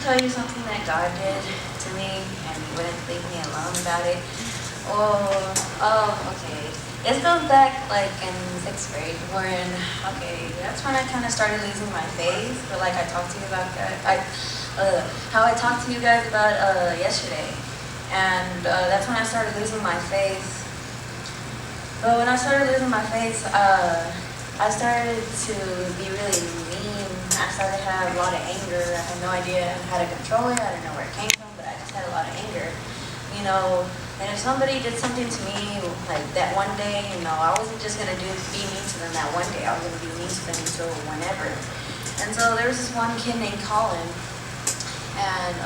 tell you something that God did to me, and He wouldn't leave me alone about it. Okay. This goes back like in 6th grade, when, that's when I kind of started losing my faith, but like I talked to you about how I talked to you guys about yesterday. And that's when I started losing my faith. But when I started losing my faith, I started to be really mean. I started to have a lot of anger. I had no idea how to control it. I didn't know where it came from, but I just had a lot of anger. And if somebody did something to me like that one day, I wasn't just gonna be mean to them that one day. I was gonna be mean to them until whenever. And so there was this one kid named Colin, and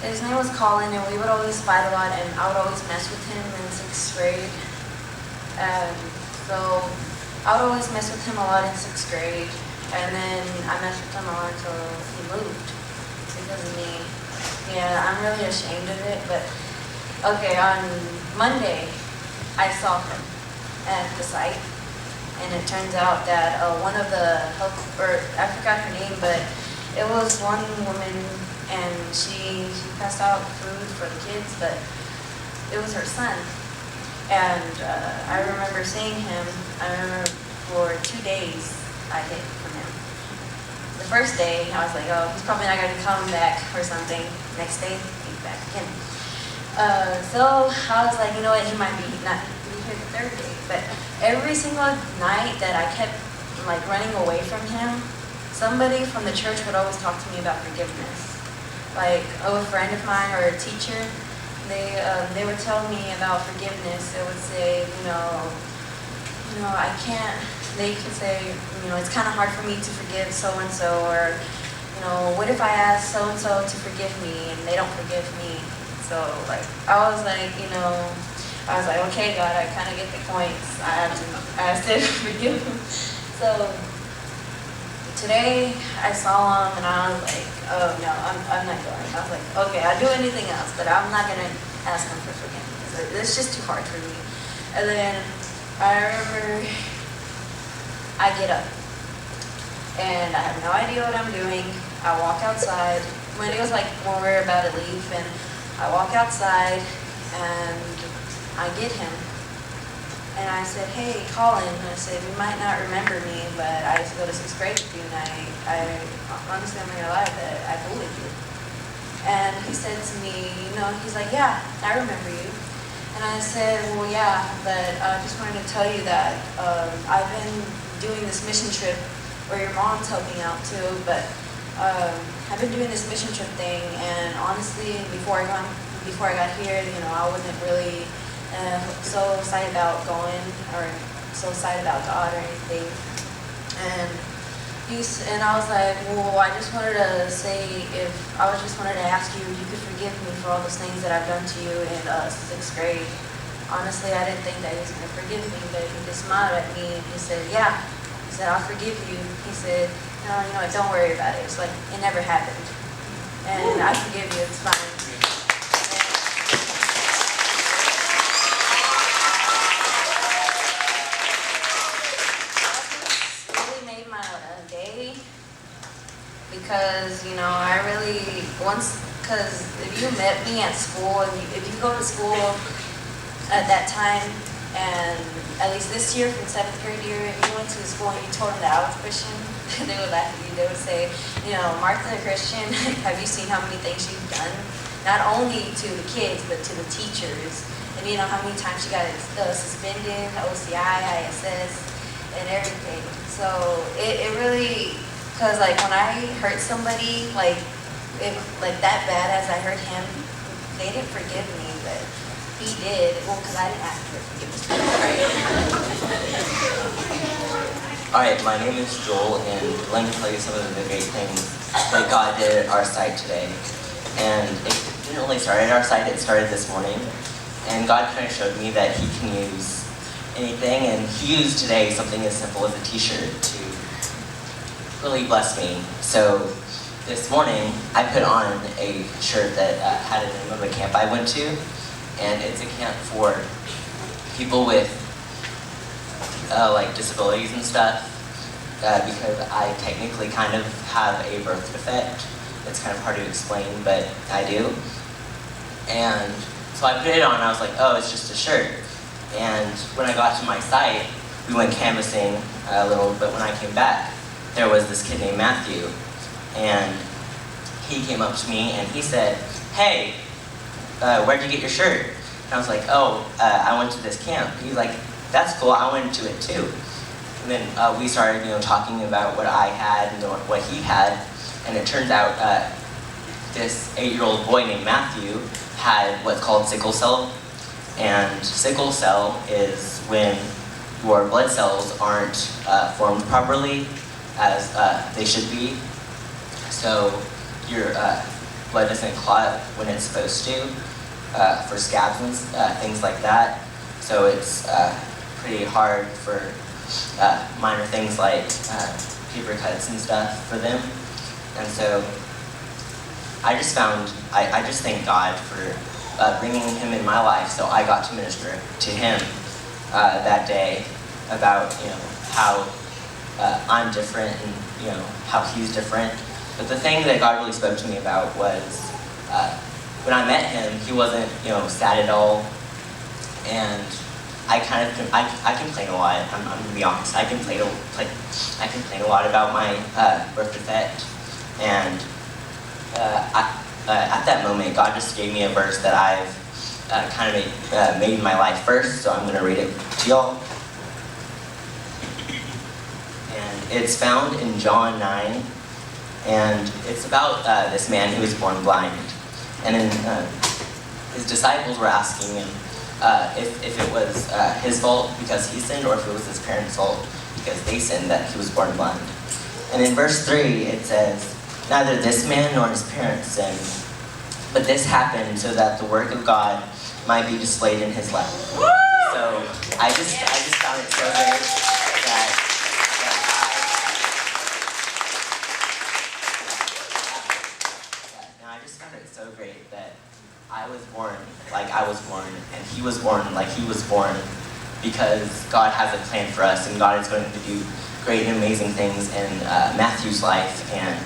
his name was Colin, and we would always fight a lot, and I would always mess with him in 6th grade. And so I would always mess with him a lot in 6th grade, and then I messed with him a lot until he moved because of me. Yeah, I'm really ashamed of it, but okay, on Monday, I saw him at the site, and it turns out that one of the I forgot her name, but it was one woman, and she passed out food for the kids, but it was her son. And I remember seeing him. I remember for 2 days I hid from him. The first day, I was like, oh, he's probably not going to come back or something. Next day, he's back again. So I was like, you know what, he might not be here the 3rd day. But every single night that I kept like running away from him, somebody from the church would always talk to me about forgiveness. Like, a friend of mine or a teacher, they would tell me about forgiveness. They would say, I can't. They could say, it's kind of hard for me to forgive so-and-so, or, what if I ask so-and-so to forgive me and they don't forgive me? So, I was like, okay, God, I kind of get the points. I have to forgive him. So, today, I saw him and I was like, oh, no, I'm not going. I was like, okay, I'll do anything else, but I'm not going to ask him for forgiveness. It's just too hard for me. And then I remember I get up, and I have no idea what I'm doing. I walk outside, when it was like when we were about to leave, and I walk outside, and I get him, and I said, hey, Colin, I said, you might not remember me, but I used to go to 6th grade with you, and I honestly, I'm not gonna lie, that I bullied you. And he said to me, he's like, yeah, I remember you. And I said, well, yeah, but I just wanted to tell you that I've been doing this mission trip where your mom's helping out too, but I've been doing this mission trip thing, and honestly, before I got here, I wasn't really so excited about going, or so excited about God or anything. And I was like, well, I just wanted to ask you if you could forgive me for all those things that I've done to you in 6th grade. Honestly, I didn't think that he was going to forgive me, but he just smiled at me and he said, yeah. He said, I'll forgive you. He said, no, don't worry about it. It's like, it never happened. And I forgive you, it's fine. It really made my day, because, I really, because if you met me at school, and if you go to school at that time, and at least this year, from 7th grade year, if you went to school and you told them that I was Christian, they would laugh at you. They would say, Martha Christian, have you seen how many things she's done? Not only to the kids, but to the teachers. And how many times she got suspended, OCI, ISS, and everything. So it really, because when I hurt somebody, like that bad as I hurt him, they didn't forgive me, but he did. Well, because I didn't ask for forgiveness. Alright, my name is Joel, and let me tell you some of the great things that God did at our site today. And it didn't really start at our site, it started this morning. And God kind of showed me that He can use anything, and He used today something as simple as a t-shirt to really bless me. So this morning, I put on a shirt that had the name of a camp I went to, and it's a camp for people with disabilities and stuff, because I technically kind of have a birth defect. it's kind of hard to explain, but I do. And so I put it on, and I was like, oh, it's just a shirt. And when I got to my site, we went canvassing a little, but when I came back, there was this kid named Matthew, and he came up to me and he said, hey, where'd you get your shirt? And I was like, oh, I went to this camp. He's like, that's cool, I went to it too. And then we started, talking about what I had and what he had, and it turns out this 8-year-old boy named Matthew had what's called sickle cell. And sickle cell is when your blood cells aren't formed properly as they should be. So your blood doesn't clot when it's supposed to for scabs and things like that. So it's pretty hard for minor things like paper cuts and stuff for them. And so I just thank God for bringing him in my life, so I got to minister to him that day about how I'm different and how he's different. But the thing that God really spoke to me about was when I met him, he wasn't sad at all, and I complain a lot. I'm gonna be honest. I complain a lot about my birth defect, and at that moment, God just gave me a verse that I've kind of made in my life first, so I'm going to read it to y'all. And it's found in John 9, and it's about this man who was born blind. And then his disciples were asking him if it was his fault because he sinned, or if it was his parents' fault because they sinned that he was born blind. And in verse 3, it says, neither this man nor his parents sinned, but this happened so that the work of God might be displayed in his life. Woo! So I just found it so great I just found it so great that I was born like I was born, and he was born like he was born, because God has a plan for us, and God is going to do great and amazing things in Matthew's life. And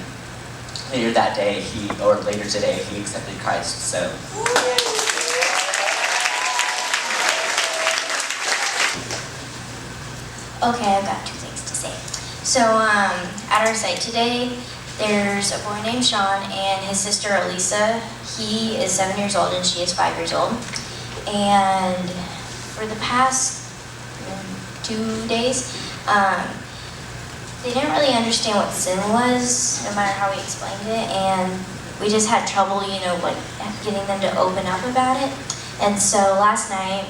later today, he accepted Christ, so. Okay, I've got 2 things to say. So, at our site today, there's a boy named Sean and his sister Elisa. He is 7 years old and she is 5 years old. And for the past 2 days, they didn't really understand what sin was, no matter how we explained it, and we just had trouble, getting them to open up about it. And so last night,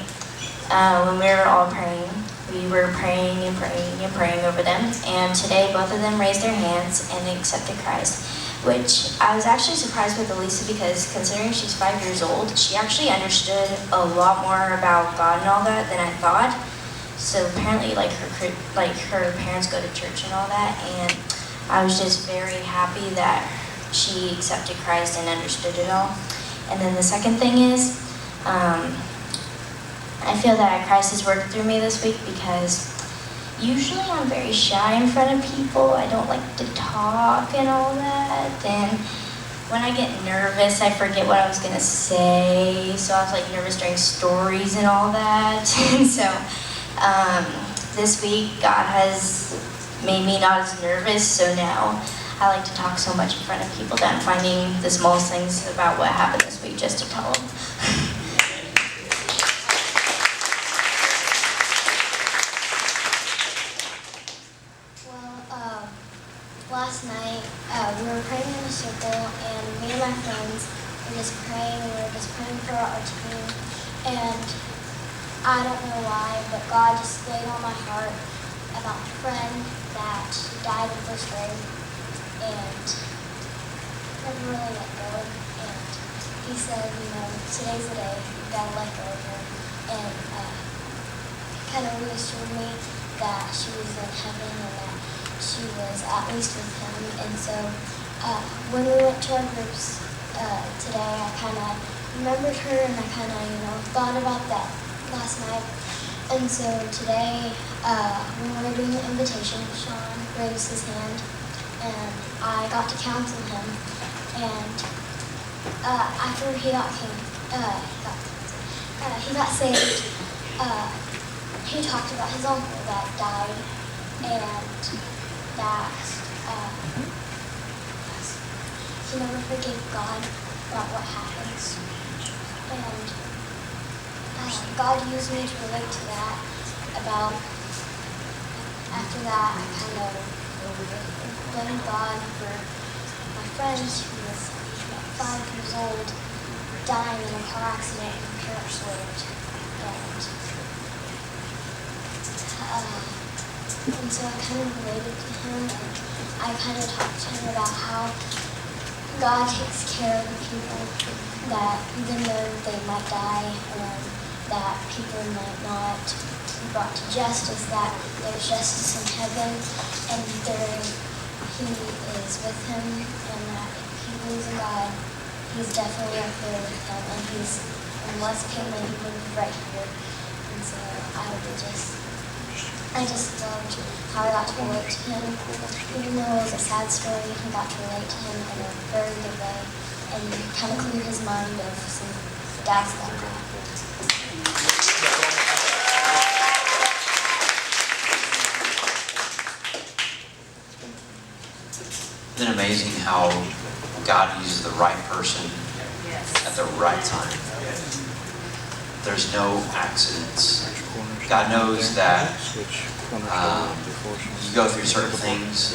when we were all praying, we were praying and praying and praying over them, and today both of them raised their hands and accepted Christ, which I was actually surprised with Elisa, because considering she's 5 years old, she actually understood a lot more about God and all that than I thought. So apparently, her parents go to church and all that, and I was just very happy that she accepted Christ and understood it all. And then the second thing is, I feel that Christ has worked through me this week, because usually I'm very shy in front of people. I don't like to talk and all that, and when I get nervous, I forget what I was gonna say. So I was nervous during stories and all that, and so. This week, God has made me not as nervous, so now I like to talk so much in front of people that I'm finding the smallest things about what happened this week just to tell them. Well, last night we were praying in a circle, and me and my friends were just praying. We were just praying for our team, and I don't know why, but God just laid on my heart about a friend that died in first grade and never really let go. And he said, today's the day, you've got to let go of her. And kind of reassured me that she was in heaven and that she was at least with him. And so when we went to our groups today, I kind of remembered her, and I kind of, thought about that last night. And so today, when we were doing the invitation, Sean raised his hand, and I got to counsel him. And after he got saved, he talked about his uncle that died, and that he never forgave God about what happens. And God used me to relate to that. After that, I kind of blamed God for my friend who was about 5 years old dying in a car accident and her parents lived. And so I kind of related to him, and I kind of talked to him about how God takes care of the people, that even though they might die and that people might not be brought to justice, that there's justice in heaven, and he is with him, and that if he believes in God, he's definitely up there with him, and unless Caitlin, he would be right here. And so I just loved how I got to relate to him. Even though it was a sad story, I got to relate to him in a very good way and kind of clear his mind of some doubts that I had. Isn't it amazing how God uses the right person at the right time? There's no accidents. God knows that you go through certain things,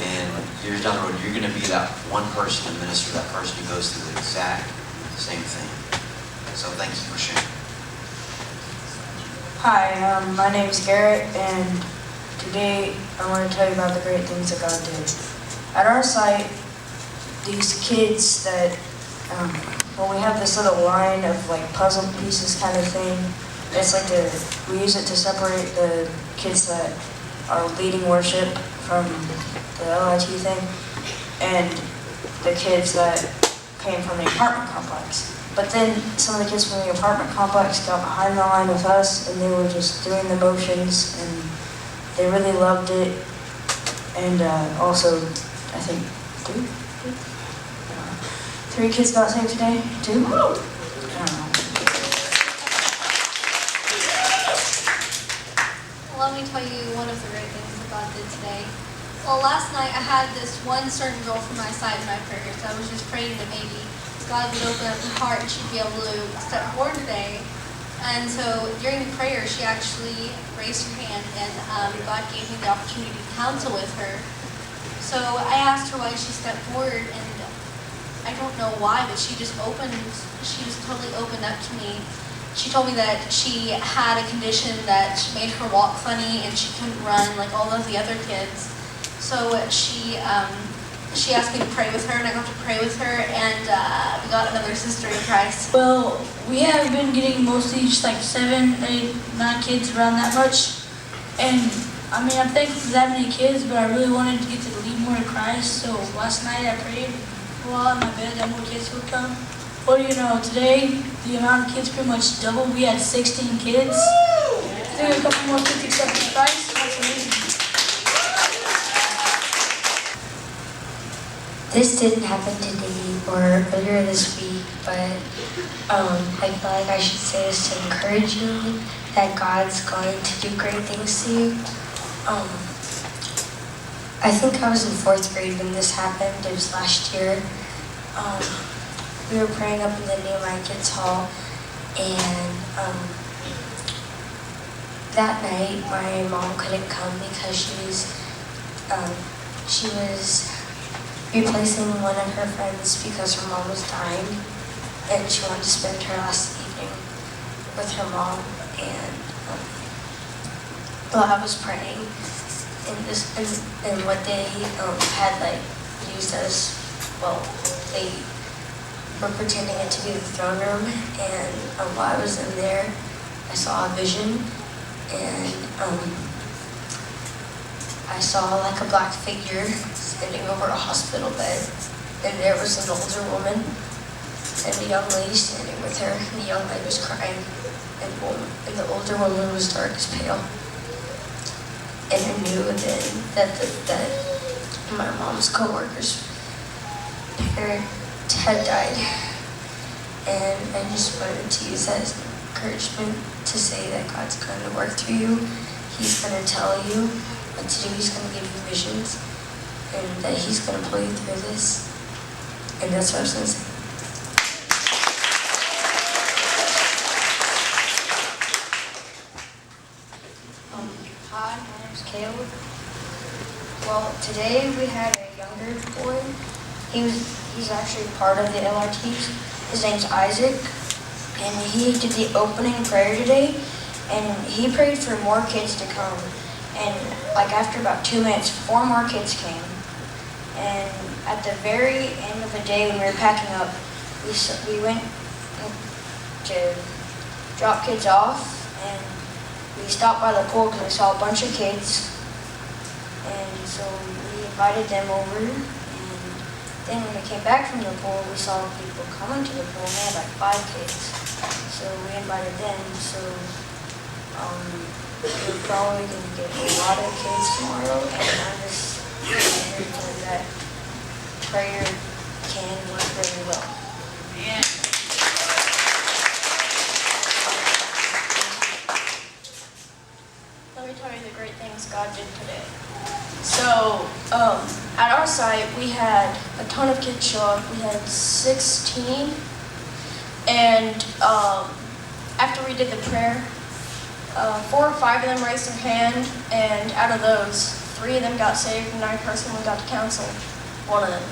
and years down the road, you're going to be that one person to minister to that person who goes through the exact same thing. So thank you for sharing. Hi, my name is Garrett, and today I want to tell you about the great things that God did. At our site, these kids that, well, we have this little line of like puzzle pieces kind of thing. It's like we use it to separate the kids that are leading worship from the L.I.T thing, and the kids that came from the apartment complex. But then some of the kids from the apartment complex got behind the line with us, and they were just doing the motions, and they really loved it. And also, I think 3 kids got saved today. 2? I don't know. Let me tell you one of the great things that God did today. Well, last night I had this one certain girl from my side in my prayers. I was just praying that maybe God would open up her heart and she'd be able to step forward today. And so during the prayer, she actually raised her hand, and God gave me the opportunity to counsel with her. So I asked her why she stepped forward, and I don't know why, but she just totally opened up to me. She told me that she had a condition that made her walk funny and she couldn't run like all of the other kids. So she asked me to pray with her, and I got to pray with her, and we got another sister in Christ. Well, we have been getting mostly just like 7, 8, 9 kids, around that much. And I mean, I'm thankful for that many kids, but I really wanted to get to lead more to Christ. So last night I prayed while in my bed that more kids would come. What do you know, today the amount of kids pretty much doubled. We had 16 kids. I think a couple more kids accepted Christ. That's amazing. This didn't happen today or earlier this week, but I feel like I should say this to encourage you that God's going to do great things to you. I think I was in 4th grade when this happened. It was last year. We were praying up in the Nehemiah Kids Hall, and that night my mom couldn't come because she was replacing one of her friends because her mom was dying, and she wanted to spend her last evening with her mom. And while I was praying, and what they had like used as, well, they were pretending it to be the throne room, and while I was in there, I saw a vision, and I saw like a black figure standing over a hospital bed, and there was an older woman and a young lady standing with her, and the young lady was crying, and the older woman was dark as pale. And I knew then that my mom's coworkers parent had died. And I just wanted to use that as encouragement to say that God's going to work through you. He's going to tell you what to do. He's going to give you visions. And that He's going to pull you through this. And that's what I was going to say. Hi, my name's Caleb. Well, today we had a younger boy. He's actually part of the L.I.Ts. His name's Isaac, and he did the opening prayer today, and he prayed for more kids to come. And like after about 2 minutes, 4 more kids came. And at the very end of the day when we were packing up, we went to drop kids off, and we stopped by the pool because we saw a bunch of kids. And so we invited them over, and then when we came back from the pool, we saw people coming to the pool, and they had like 5 kids. So we invited them, so we're probably going to get a lot of kids tomorrow, and I'm just thankful that prayer can work really well. Yeah. Let me tell you the great things God did today. So, at our site, we had a ton of kids show up. We had 16. And after we did the prayer, 4 or 5 of them raised their hand. And out of those, 3 of them got saved and 9 personally got to counsel one of them.